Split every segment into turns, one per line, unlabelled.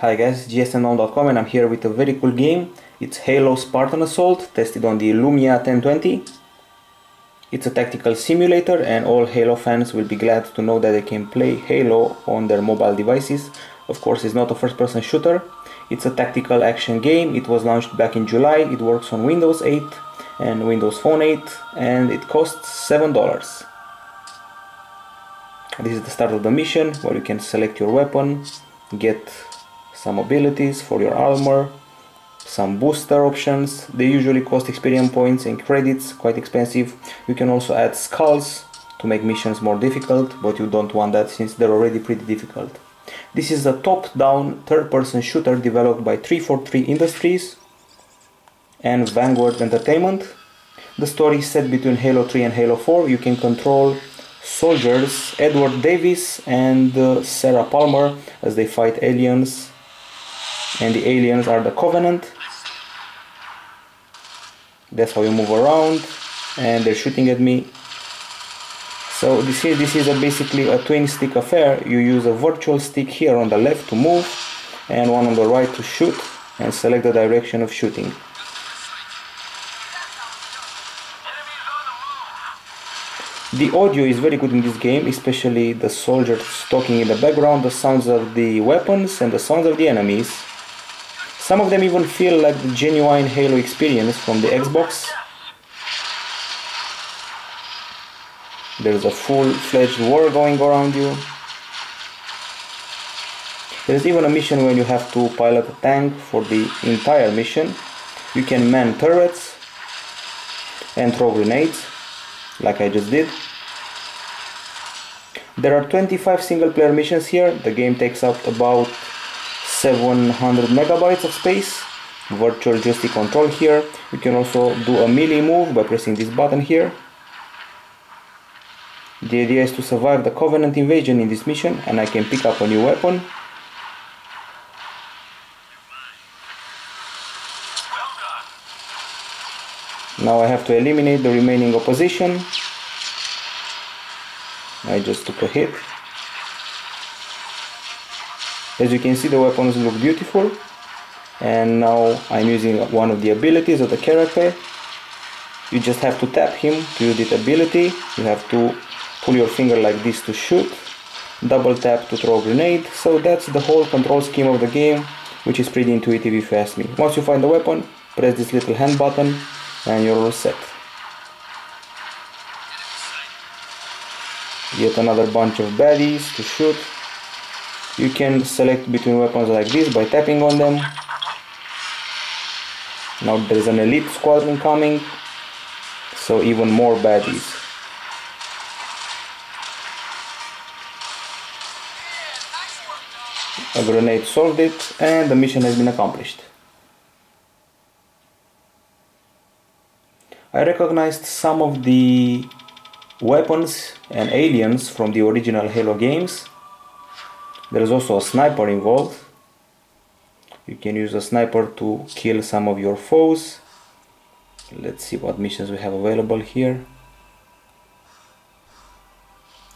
Hi guys, gsmnom.com, and I'm here with a very cool game. It's Halo Spartan Assault, tested on the Lumia 1020. It's a tactical simulator and all Halo fans will be glad to know that they can play Halo on their mobile devices. Of course, it's not a first-person shooter. It's a tactical action game. It was launched back in July. It works on Windows 8 and Windows Phone 8 and it costs $7. This is the start of the mission where you can select your weapon, get some abilities for your armor, some booster options. They usually cost experience points and credits, quite expensive. You can also add skulls to make missions more difficult, but you don't want that since they're already pretty difficult. This is a top-down third-person shooter developed by 343 Industries and Vanguard Entertainment. The story is set between Halo 3 and Halo 4. You can control soldiers Edward Davis and Sarah Palmer as they fight aliens, and the aliens are the Covenant. That's how you move around, and they're shooting at me. So this is basically a twin stick affair. You use a virtual stick here on the left to move and one on the right to shoot and select the direction of shooting. The audio is very good in this game, especially the soldiers talking in the background, the sounds of the weapons and the sounds of the enemies. Some of them even feel like the genuine Halo experience from the Xbox. There's a full-fledged war going around you. There's even a mission where you have to pilot a tank for the entire mission. You can man turrets and throw grenades, like I just did. There are 25 single-player missions here. The game takes up about 700 megabytes of space. Virtual joystick control here. You can also do a melee move by pressing this button here. The idea is to survive the Covenant invasion in this mission, and I can pick up a new weapon. Now I have to eliminate the remaining opposition. I just took a hit. As you can see, the weapons look beautiful, and now I'm using one of the abilities of the character. You just have to tap him to use that ability. You have to pull your finger like this to shoot, double tap to throw a grenade. So that's the whole control scheme of the game, which is pretty intuitive if you ask me. Once you find the weapon, press this little hand button and you're all set. Yet another bunch of baddies to shoot. You can select between weapons like this by tapping on them. Now there's an elite squadron coming, so even more baddies. A grenade solved it, and the mission has been accomplished. I recognized some of the weapons and aliens from the original Halo games. There is also a sniper involved. You can use a sniper to kill some of your foes. Let's see what missions we have available here.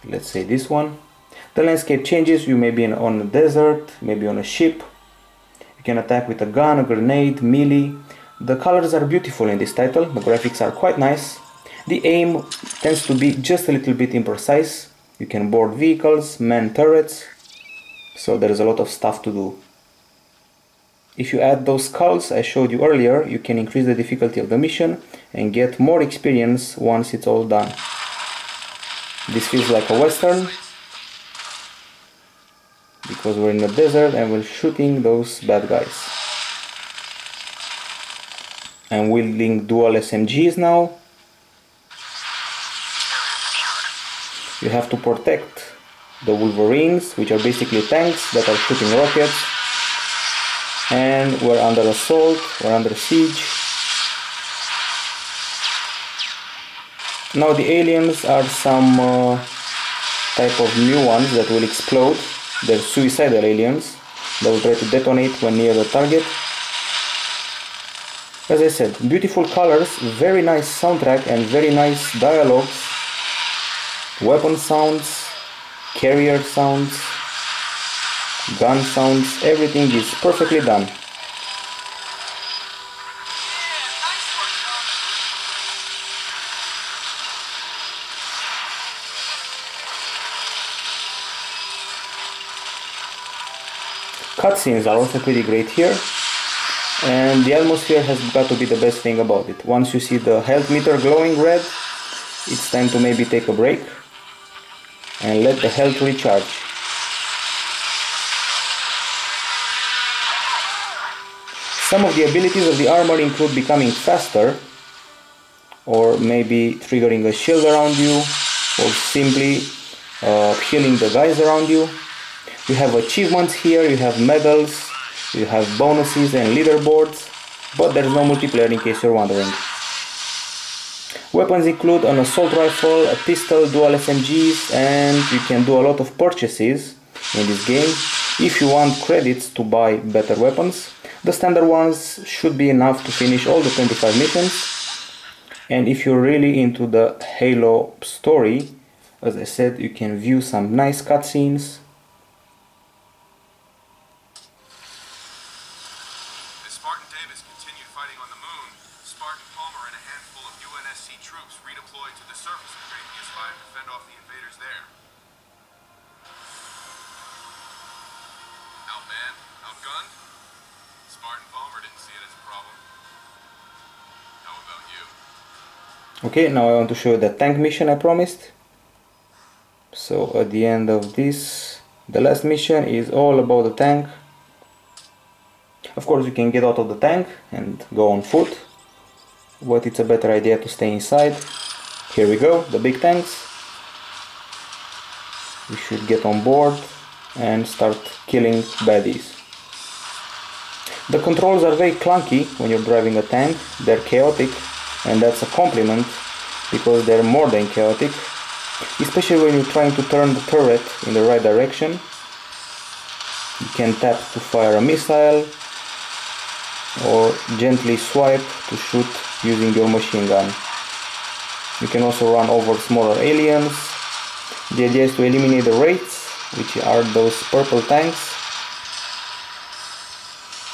Let's say this one. The landscape changes. You may be on a desert, maybe on a ship. You can attack with a gun, a grenade, melee. The colors are beautiful in this title. The graphics are quite nice. The aim tends to be just a little bit imprecise. You can board vehicles, man turrets. So there is a lot of stuff to do. If you add those skulls I showed you earlier, you can increase the difficulty of the mission and get more experience once it's all done. This feels like a western, because we're in the desert and we're shooting those bad guys. I'm wielding dual SMGs now. You have to protect the Wolverines, which are basically tanks that are shooting rockets, and we're under assault, we're under siege. Now the aliens are some type of new ones that will explode. They're suicidal aliens. They will try to detonate when near the target. As I said, beautiful colors, very nice soundtrack and very nice dialogues, weapon sounds, carrier sounds. gun sounds, everything is perfectly done. Cutscenes are also pretty great here, and the atmosphere has got to be the best thing about it. Once you see the health meter glowing red, it's time to maybe take a break and let the health recharge. Some of the abilities of the armor include becoming faster, or maybe triggering a shield around you, or simply healing the guys around you. You have achievements here, you have medals, you have bonuses and leaderboards, but there is no multiplayer in case you're wondering. Weapons include an assault rifle, a pistol, dual SMGs, and you can do a lot of purchases in this game if you want credits to buy better weapons. The standard ones should be enough to finish all the 25 missions, and if you're really into the Halo story, as I said, you can view some nice cutscenes.
Troops redeployed to the surface of Radius 5 to fend off the invaders there. Outmanned? Outgunned? Spartan Palmer didn't see it as a problem. How about you?
Okay, now I want to show you the tank mission I promised. So at the end of this, the last mission is all about the tank. Of course you can get out of the tank and go on foot, but it's a better idea to stay inside. Here we go, the big tanks. We should get on board and start killing baddies. The controls are very clunky when you're driving a tank. They're chaotic, and that's a compliment because they're more than chaotic, especially when you're trying to turn the turret in the right direction. You can tap to fire a missile or gently swipe to shoot using your machine gun. You can also run over smaller aliens. The idea is to eliminate the wraiths, which are those purple tanks.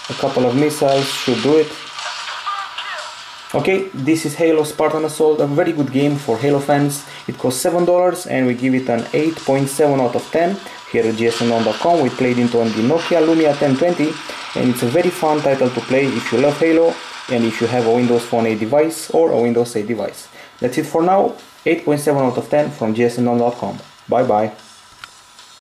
A couple of missiles should do it. Okay, this is Halo Spartan Assault, a very good game for Halo fans. It costs $7 and we give it an 8.7 out of 10. Here at gsmnon.com we played it on the Nokia Lumia 1020, and it's a very fun title to play if you love Halo and if you have a Windows Phone 8 device or a Windows 8 device. That's it for now. 8.7 out of 10 from gsmnon.com. Bye bye.